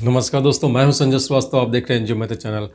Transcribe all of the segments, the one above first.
नमस्कार दोस्तों, मैं हूं संजय श्रीवास्तव। आप देख रहे हैं एनजीओ मेथड चैनल।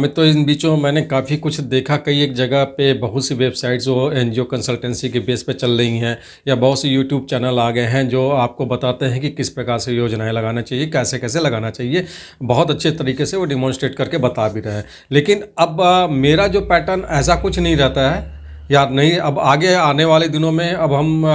मित्रों, इन बीचों मैंने काफ़ी कुछ देखा। कई एक जगह पे बहुत सी वेबसाइट्स जो एनजीओ कंसल्टेंसी के बेस पे चल रही हैं, या बहुत से यूट्यूब चैनल आ गए हैं जो आपको बताते हैं कि किस प्रकार से योजनाएं लगाना चाहिए, कैसे कैसे लगाना चाहिए। बहुत अच्छे तरीके से वो डिमॉन्स्ट्रेट करके बता भी रहे हैं। लेकिन अब मेरा जो पैटर्न ऐसा कुछ नहीं रहता है, या नहीं। अब आगे आने वाले दिनों में अब हम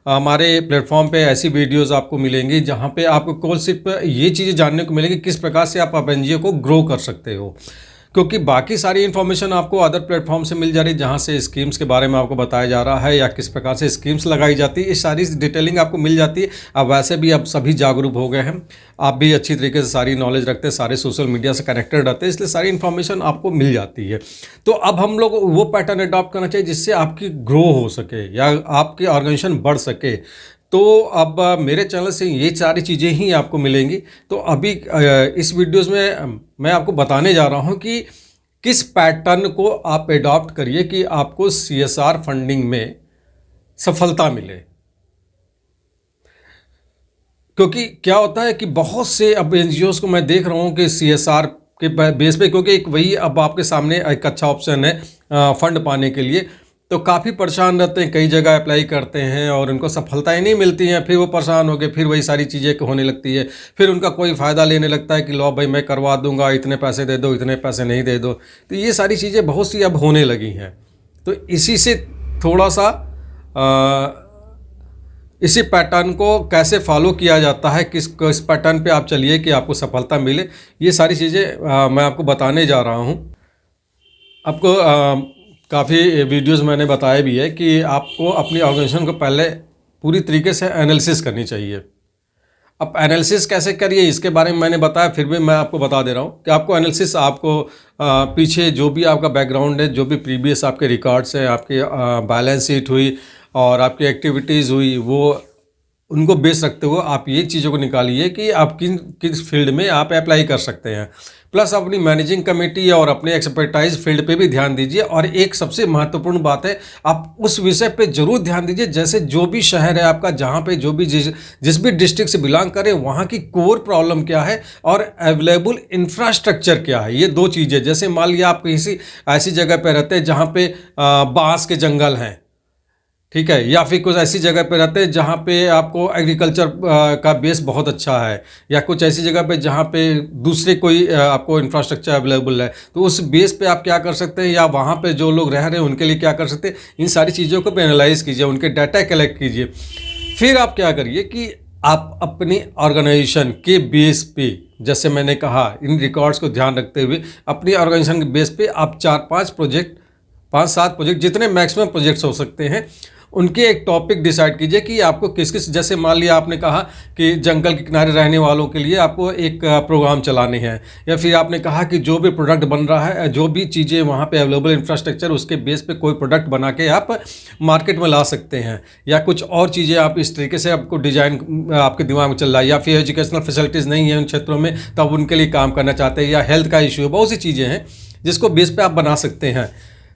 हमारे प्लेटफॉर्म पे ऐसी वीडियोस आपको मिलेंगी जहाँ पे आपको केवल सिर्फ ये चीज़ें जानने को मिलेगी किस प्रकार से आप एनजीओ को ग्रो कर सकते हो। क्योंकि बाकी सारी इन्फॉर्मेशन आपको अदर प्लेटफॉर्म से मिल जा रही है, जहाँ से स्कीम्स के बारे में आपको बताया जा रहा है या किस प्रकार से स्कीम्स लगाई जाती है, ये सारी डिटेलिंग आपको मिल जाती है। अब वैसे भी अब सभी जागरूक हो गए हैं, आप भी अच्छी तरीके से सारी नॉलेज रखते हैं, सारे सोशल मीडिया से कनेक्टेड रहते हैं, इसलिए सारी इन्फॉर्मेशन आपको मिल जाती है। तो अब हम लोग वो पैटर्न अडॉप्ट करना चाहिए जिससे आपकी ग्रो हो सके या आपकी ऑर्गेनाइजेशन बढ़ सके। तो अब मेरे चैनल से ये सारी चीज़ें ही आपको मिलेंगी। तो अभी इस वीडियोस में मैं आपको बताने जा रहा हूँ कि किस पैटर्न को आप एडॉप्ट करिए कि आपको सीएसआर फंडिंग में सफलता मिले। क्योंकि क्या होता है कि बहुत से अब एनजीओस को मैं देख रहा हूँ कि सीएसआर के बेस पे, क्योंकि एक वही अब आपके सामने एक अच्छा ऑप्शन है फंड पाने के लिए, तो काफ़ी परेशान रहते हैं। कई जगह अप्लाई करते हैं और उनको सफलताएं नहीं मिलती हैं, फिर वो परेशान हो गए, फिर वही सारी चीज़ें होने लगती है। फिर उनका कोई फ़ायदा लेने लगता है कि लो भाई मैं करवा दूंगा, इतने पैसे दे दो, इतने पैसे नहीं दे दो। तो ये सारी चीज़ें बहुत सी अब होने लगी हैं। तो इसी से थोड़ा सा इसी पैटर्न को कैसे फॉलो किया जाता है, किस पैटर्न पे आप चलिए कि आपको सफलता मिले, ये सारी चीज़ें मैं आपको बताने जा रहा हूँ। आपको काफ़ी वीडियोस मैंने बताया भी है कि आपको अपनी ऑर्गेनाइजेशन को पहले पूरी तरीके से एनालिसिस करनी चाहिए। अब एनालिसिस कैसे करिए इसके बारे में मैंने बताया, फिर भी मैं आपको बता दे रहा हूँ कि आपको एनालिसिस, आपको पीछे जो भी आपका बैकग्राउंड है, जो भी प्रीवियस आपके रिकॉर्ड्स हैं, आपकी बैलेंस शीट हुई और आपकी एक्टिविटीज़ हुई, वो उनको बेस रखते हुए आप ये चीज़ों को निकालिए कि आप किस फील्ड में आप अप्लाई कर सकते हैं। प्लस अपनी मैनेजिंग कमेटी और अपने एक्सपर्टाइज फील्ड पे भी ध्यान दीजिए। और एक सबसे महत्वपूर्ण बात है, आप उस विषय पे जरूर ध्यान दीजिए, जैसे जो भी शहर है आपका, जहाँ पे जो भी जिस भी डिस्ट्रिक्ट से बिलोंग करें, वहाँ की कोर प्रॉब्लम क्या है और अवेलेबल इंफ्रास्ट्रक्चर क्या है। ये दो चीज़ें, जैसे मान लिया आप किसी ऐसी जगह पे रहते हैं जहाँ पे बांस के जंगल हैं, ठीक है, या फिर कुछ ऐसी जगह पे रहते हैं जहाँ पे आपको एग्रीकल्चर का बेस बहुत अच्छा है, या कुछ ऐसी जगह पे जहाँ पे दूसरे कोई आपको इंफ्रास्ट्रक्चर अवेलेबल है, तो उस बेस पे आप क्या कर सकते हैं, या वहाँ पे जो लोग रह रहे हैं उनके लिए क्या कर सकते हैं। इन सारी चीज़ों को एनालाइज कीजिए, उनके डाटा कलेक्ट कीजिए। फिर आप क्या करिए कि आप अपनी ऑर्गेनाइजेशन के बेस पे, जैसे मैंने कहा, इन रिकॉर्ड्स को ध्यान रखते हुए अपनी ऑर्गेनाइजेशन के बेस पे आप 4-5 प्रोजेक्ट, 5-7 प्रोजेक्ट, जितने मैक्सिमम प्रोजेक्ट्स हो सकते हैं, उनके एक टॉपिक डिसाइड कीजिए कि आपको किस किस, जैसे मान लिया आपने कहा कि जंगल के किनारे रहने वालों के लिए आपको एक प्रोग्राम चलाने हैं, या फिर आपने कहा कि जो भी प्रोडक्ट बन रहा है, जो भी चीज़ें वहाँ पे अवेलेबल इंफ्रास्ट्रक्चर, उसके बेस पे कोई प्रोडक्ट बना के आप मार्केट में ला सकते हैं, या कुछ और चीज़ें आप इस तरीके से आपको डिजाइन आपके दिमाग में चल रहा है, या फिर एजुकेशनल फैसिलिटीज़ नहीं है उन क्षेत्रों में, तब उनके लिए काम करना चाहते हैं, या हेल्थ का इशू है। बहुत सी चीज़ें हैं जिसको बेस पे आप बना सकते हैं।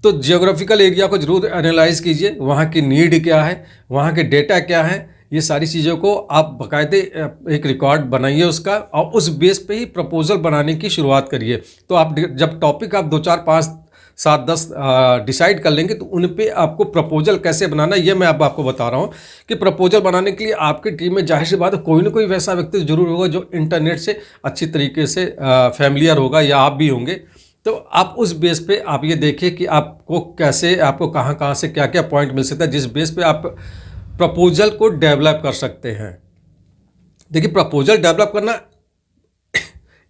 तो जियोग्राफिकल एरिया को जरूर एनालाइज कीजिए, वहाँ की नीड क्या है, वहाँ के डेटा क्या है, ये सारी चीज़ों को आप बाकायदे एक रिकॉर्ड बनाइए उसका, और उस बेस पे ही प्रपोजल बनाने की शुरुआत करिए। तो आप जब टॉपिक आप 2-4-5-7-10 डिसाइड कर लेंगे, तो उन पे आपको प्रपोजल कैसे बनाना, ये मैं अब आपको बता रहा हूँ कि प्रपोजल बनाने के लिए आपकी टीम में जाहिर सी बात है कोई ना कोई वैसा व्यक्ति जरूर होगा जो इंटरनेट से अच्छी तरीके से फैमिलियर होगा, या आप भी होंगे। तो आप उस बेस पे आप ये देखिए कि आपको कैसे, आपको कहाँ से क्या क्या पॉइंट मिल सकता है, जिस बेस पे आप प्रपोजल को डेवलप कर सकते हैं। देखिए, प्रपोजल डेवलप करना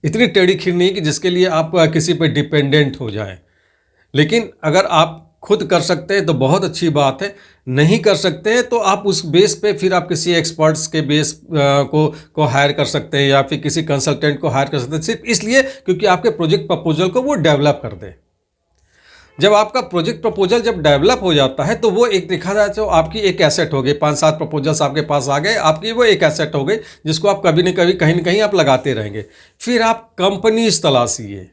इतनी टेढ़ी खीर नहीं कि जिसके लिए आप किसी पे डिपेंडेंट हो जाएं। लेकिन अगर आप खुद कर सकते हैं तो बहुत अच्छी बात है, नहीं कर सकते हैं तो आप उस बेस पे फिर आप किसी एक्सपर्ट्स के बेस को हायर कर सकते हैं, या फिर किसी कंसल्टेंट को हायर कर सकते हैं, सिर्फ इसलिए क्योंकि आपके प्रोजेक्ट प्रपोजल को वो डेवलप कर दे। जब आपका प्रोजेक्ट प्रपोजल जब डेवलप हो जाता है तो वो एक देखा जाए तो आपकी एक एसेट हो गई। 5-7 प्रपोजल्स आपके पास आ गए, आपकी वो एक एसेट हो गई जिसको आप कभी न कभी कहीं न कहीं आप लगाते रहेंगे। फिर आप कंपनीज तलाशिए,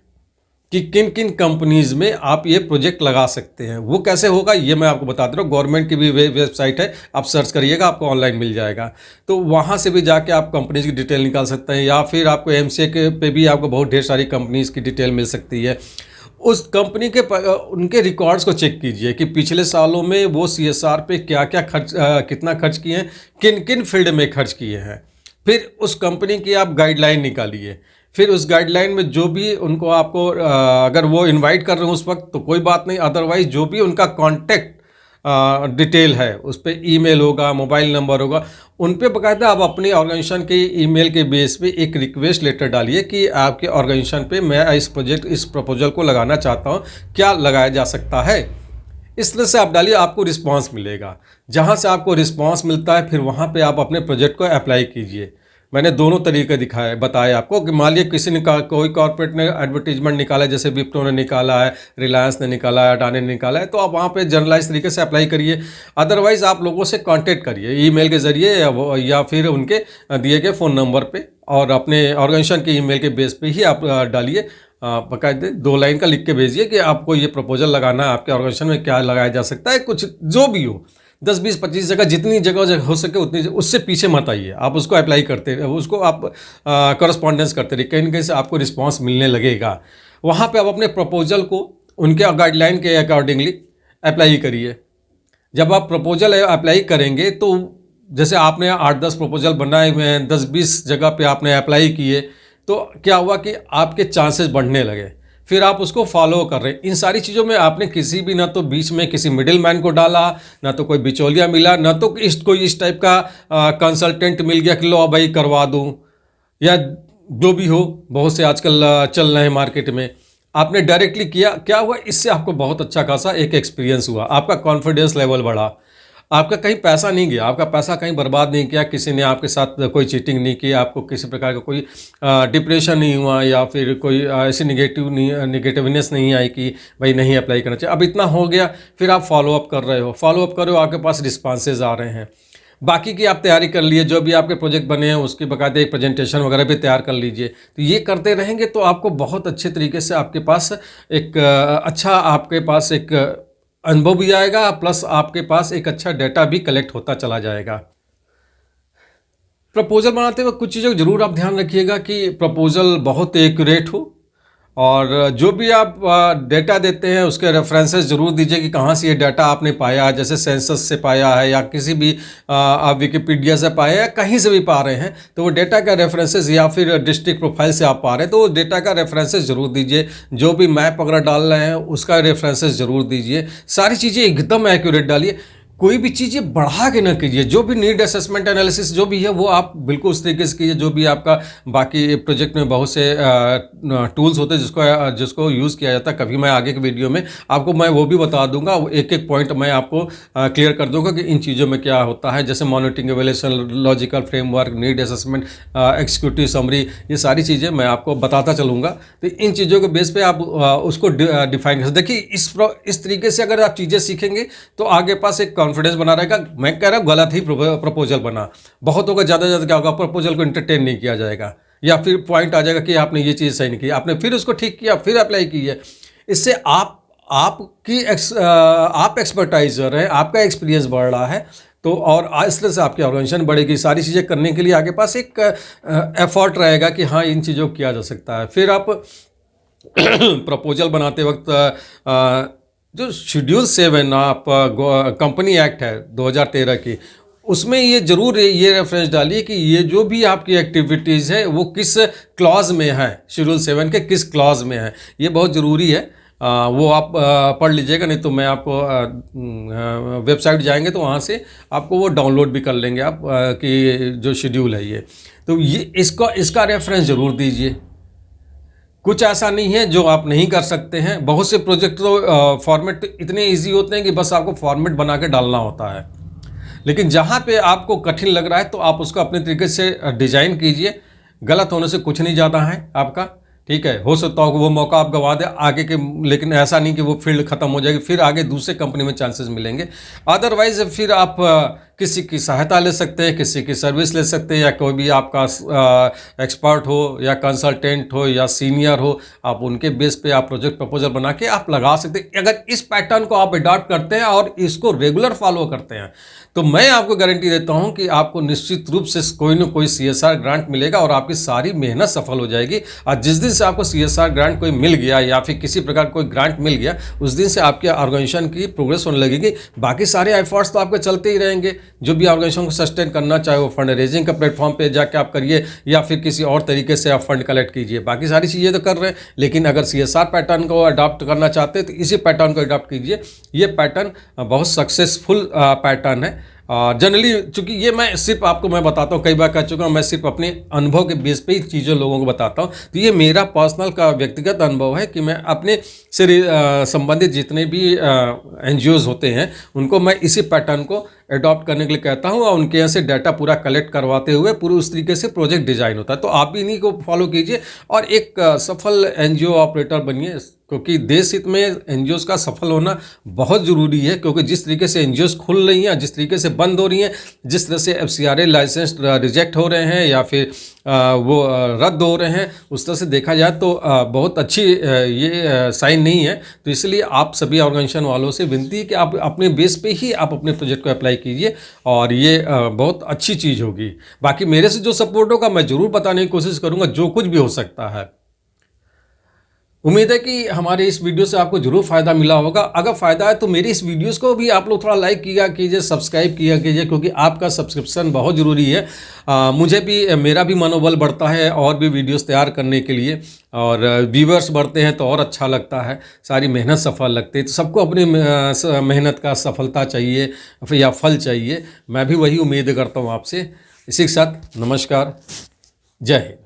कि किन किन कंपनीज़ में आप ये प्रोजेक्ट लगा सकते हैं। वो कैसे होगा ये मैं आपको बता दे रहा हूँ। गवर्नमेंट की भी वेबसाइट है, आप सर्च करिएगा, आपको ऑनलाइन मिल जाएगा। तो वहाँ से भी जाके आप कंपनीज़ की डिटेल निकाल सकते हैं, या फिर आपको एमसीए के पे भी आपको बहुत ढेर सारी कंपनीज़ की डिटेल मिल सकती है। उस कंपनी के उनके रिकॉर्ड्स को चेक कीजिए कि पिछले सालों में वो सीएसआर पे क्या क्या खर्च, कितना खर्च किए हैं, किन किन फील्ड में खर्च किए हैं। फिर उस कंपनी की आप गाइडलाइन निकालिए। फिर उस गाइडलाइन में जो भी उनको आपको अगर वो इनवाइट कर रहे हो उस वक्त तो कोई बात नहीं, अदरवाइज जो भी उनका कांटेक्ट डिटेल है उस पर ईमेल होगा, मोबाइल नंबर होगा, उन पे बाकायदा आप अपनी ऑर्गेनाइजेशन के ईमेल के बेस पे एक रिक्वेस्ट लेटर डालिए कि आपके ऑर्गेनाइजेशन पे मैं इस प्रपोजल को लगाना चाहता हूँ, क्या लगाया जा सकता है। इस तरह से आप डालिए, आपको रिस्पांस मिलेगा। जहाँ से आपको रिस्पांस मिलता है फिर वहाँ पे आप अपने प्रोजेक्ट को अप्लाई कीजिए। मैंने दोनों तरीके दिखाए बताए आपको कि मान लीजिए किसी ने कोई कॉर्पोरेट ने एडवर्टीजमेंट निकाला है, जैसे विप्रो ने निकाला है, रिलायंस ने निकाला है, अडानी ने निकाला है, तो आप वहाँ पे जनरलाइज तरीके से अप्लाई करिए। अदरवाइज़ आप लोगों से कांटेक्ट करिए ईमेल के ज़रिए या फिर उनके दिए गए फ़ोन नंबर पे, और अपने ऑर्गेनाइजेशन के ईमेल के बेस पे ही आप डालिए। बाकायदे 2 लाइन का लिख के भेजिए कि आपको ये प्रपोजल लगाना है, आपके ऑर्गेनाइजेशन में क्या लगाया जा सकता है, कुछ जो भी हो 10 20 25 जगह, जितनी जगह हो सके उतनी, उससे पीछे मत आइए। आप उसको अप्लाई करते उसको आप करस्पॉन्डेंस करते रहिए, कहीं ना कहीं से आपको रिस्पांस मिलने लगेगा। वहाँ पे आप अपने प्रपोजल को उनके गाइडलाइन के अकॉर्डिंगली अप्लाई करिए। जब आप प्रपोजल अप्लाई करेंगे तो जैसे आपने 8-10 प्रपोजल बनाए हुए हैं, 10-20 जगह पे आपने अप्लाई किए, तो क्या हुआ कि आपके चांसेस बढ़ने लगे। फिर आप उसको फॉलो कर रहे हैं। इन सारी चीज़ों में आपने किसी भी, ना तो बीच में किसी मिडिल मैन को डाला, ना तो कोई बिचौलिया मिला, ना तो कोई इस टाइप का कंसल्टेंट मिल गया कि लो भाई करवा दूँ, या जो भी हो, बहुत से आजकल चल रहे हैं मार्केट में। आपने डायरेक्टली किया, क्या हुआ, इससे आपको बहुत अच्छा खासा एक एक्सपीरियंस हुआ, आपका कॉन्फिडेंस लेवल बढ़ा, आपका कहीं पैसा नहीं गया, आपका पैसा कहीं बर्बाद नहीं किया, किसी ने आपके साथ कोई चीटिंग नहीं की, आपको किसी प्रकार का कोई डिप्रेशन नहीं हुआ, या फिर कोई ऐसी निगेटिवनेस नहीं आई कि भाई नहीं अप्लाई करना चाहिए। अब इतना हो गया, फिर आप फॉलो अप कर रहे हो, आपके पास रिस्पॉन्सेज आ रहे हैं। बाकी की आप तैयारी कर लिए, जो भी आपके प्रोजेक्ट बने हैं उसके बाकायदे एक प्रेजेंटेशन वगैरह भी तैयार कर लीजिए। तो ये करते रहेंगे तो आपको बहुत अच्छे तरीके से आपके पास एक अच्छा, आपके पास एक अनुभव भी आएगा, प्लस आपके पास एक अच्छा डेटा भी कलेक्ट होता चला जाएगा। प्रपोजल बनाते वक्त कुछ चीज़ों का जरूर आप ध्यान रखिएगा कि प्रपोजल बहुत एक्यूरेट हो, और जो भी आप डेटा देते हैं उसके रेफरेंसेस ज़रूर दीजिए कि कहाँ से ये डाटा आपने पाया है। जैसे सेंसस से पाया है, या किसी भी आप विकिपीडिया से पाया है, कहीं से भी पा रहे हैं, तो वो डेटा का रेफरेंसेस, या फिर डिस्ट्रिक्ट प्रोफाइल से आप पा रहे हैं तो वो डेटा का रेफरेंसेस ज़रूर दीजिए। जो भी मैप वगैरह डाल रहे हैं उसका रेफरेंसेस ज़रूर दीजिए। सारी चीज़ें एकदम एक्यूरेट डालिए, कोई भी चीज़ें बढ़ा के ना कीजिए। जो भी नीड असेसमेंट एनालिसिस जो भी है वो आप बिल्कुल उस तरीके से कीजिए। जो भी आपका बाकी प्रोजेक्ट में बहुत से टूल्स होते हैं जिसको यूज़ किया जाता है, कभी मैं आगे के वीडियो में आपको मैं वो भी बता दूंगा, एक एक पॉइंट मैं आपको क्लियर कर दूंगा कि इन चीज़ों में क्या होता है। जैसे monitoring, evaluation, logical framework, need assessment, executive summary, ये सारी चीज़ें मैं आपको बताता चलूँगा। तो इन चीज़ों के बेस पे आप उसको डिफाइन कर देखिए। इस तरीके से अगर आप चीज़ें सीखेंगे तो आगे पास एक कॉन्फिडेंस बना रहेगा। मैं कह रहा हूँ गलत ही प्रपोजल बना, बहुत होगा, ज़्यादा ज़्यादा क्या होगा, प्रपोजल को इंटरटेन नहीं किया जाएगा, या फिर पॉइंट आ जाएगा कि आपने ये चीज़ सही नहीं की, आपने फिर उसको ठीक किया, फिर अप्लाई की है। इससे आप एक्सपर्टाइजर हैं, आपका एक्सपीरियंस बढ़ रहा है, तो और इस तरह से आपकी ऑर्गेनाइजेशन बढ़ेगी। सारी चीज़ें करने के लिए आगे पास एक एफर्ट रहेगा कि हाँ इन चीज़ों को किया जा सकता है। फिर आप प्रपोजल बनाते वक्त जो शेड्यूल 7 आप कंपनी एक्ट है 2013 की, उसमें ये जरूर ये रेफरेंस डालिए कि ये जो भी आपकी एक्टिविटीज़ है वो किस क्लॉज में है, शेड्यूल 7 के किस क्लॉज में है, ये बहुत ज़रूरी है। वो आप पढ़ लीजिएगा, नहीं तो मैं आपको वेबसाइट जाएंगे तो वहाँ से आपको वो डाउनलोड भी कर लेंगे आप कि जो शेड्यूल है ये, तो ये इसका रेफरेंस ज़रूर दीजिए। कुछ ऐसा नहीं है जो आप नहीं कर सकते हैं। बहुत से प्रोजेक्ट तो फॉर्मेट इतने इजी होते हैं कि बस आपको फॉर्मेट बना के डालना होता है, लेकिन जहाँ पे आपको कठिन लग रहा है तो आप उसको अपने तरीके से डिज़ाइन कीजिए। गलत होने से कुछ नहीं ज़्यादा है आपका, ठीक है। हो सकता हो कि वो मौका आप गवा दें आगे के, लेकिन ऐसा नहीं कि वो फील्ड ख़त्म हो जाएगी, फिर आगे दूसरे कंपनी में चांसेस मिलेंगे। अदरवाइज फिर आप किसी की सहायता ले सकते हैं, किसी की सर्विस ले सकते हैं, या कोई भी आपका एक्सपर्ट हो या कंसल्टेंट हो या सीनियर हो, आप उनके बेस पे आप प्रोजेक्ट प्रपोजल बना के आप लगा सकते हैं। अगर इस पैटर्न को आप अडॉप्ट करते हैं और इसको रेगुलर फॉलो करते हैं तो मैं आपको गारंटी देता हूं कि आपको निश्चित रूप से कोई ना कोई CSR ग्रांट मिलेगा और आपकी सारी मेहनत सफल हो जाएगी। और जिस दिन से आपको CSR ग्रांट कोई मिल गया या फिर किसी प्रकार कोई ग्रांट मिल गया, उस दिन से आपके ऑर्गेनाइजेशन की प्रोग्रेस होने लगेगी। बाकी सारे एफर्ट्स तो आपके चलते ही रहेंगे, जो भी ऑर्गेनाइजेशन को सस्टेन करना, चाहे वो फंड रेजिंग का प्लेटफॉर्म पे जाके आप करिए या फिर किसी और तरीके से आप फंड कलेक्ट कीजिए। बाकी सारी चीज़ें तो कर रहे हैं, लेकिन अगर CSR पैटर्न को अडॉप्ट करना चाहते हैं तो इसी पैटर्न को अडॉप्ट कीजिए। ये पैटर्न बहुत सक्सेसफुल पैटर्न है। और जनरली चूंकि ये मैं बताता हूँ, कई बार कह चुका हूँ, मैं सिर्फ अपने अनुभव के बेस पे ही चीज़ें लोगों को बताता हूँ। तो ये मेरा पर्सनल का व्यक्तिगत अनुभव है कि मैं अपने से संबंधित जितने भी NGOs होते हैं उनको मैं इसी पैटर्न को अडॉप्ट करने के लिए कहता हूँ और उनके यहाँ से डाटा पूरा कलेक्ट करवाते हुए पूरे उस तरीके से प्रोजेक्ट डिजाइन होता है। तो आप भी इन्हीं को फॉलो कीजिए और एक सफल NGO ऑपरेटर बनिए, क्योंकि देश हित में NGOs का सफल होना बहुत ज़रूरी है। क्योंकि जिस तरीके से NGOs खुल रही हैं, जिस तरीके से बंद हो रही हैं, जिस तरह से FCRA लाइसेंस रिजेक्ट हो रहे हैं या फिर वो रद्द हो रहे हैं, उस तरह से देखा जाए तो बहुत अच्छी ये साइन नहीं है। तो इसलिए आप सभी ऑर्गेनाइजेशन वालों से विनती है कि आप अपने बेस पे ही आप अपने प्रोजेक्ट को अप्लाई कीजिए और ये बहुत अच्छी चीज़ होगी। बाकी मेरे से जो सपोर्ट होगा मैं ज़रूर बताने की कोशिश करूँगा, जो कुछ भी हो सकता है। उम्मीद है कि हमारे इस वीडियो से आपको जरूर फ़ायदा मिला होगा। अगर फ़ायदा है तो मेरी इस वीडियोस को भी आप लोग थोड़ा लाइक किया कीजिए, सब्सक्राइब किया कीजिए, क्योंकि आपका सब्सक्रिप्शन बहुत ज़रूरी है। मुझे भी, मेरा भी मनोबल बढ़ता है और भी वीडियोस तैयार करने के लिए, और व्यूवर्स बढ़ते हैं तो और अच्छा लगता है, सारी मेहनत सफल लगती है। तो सबको अपनी मेहनत का सफलता चाहिए या फल चाहिए। मैं भी वही उम्मीद करता हूँ आपसे। इसी के साथ नमस्कार, जय हिंद।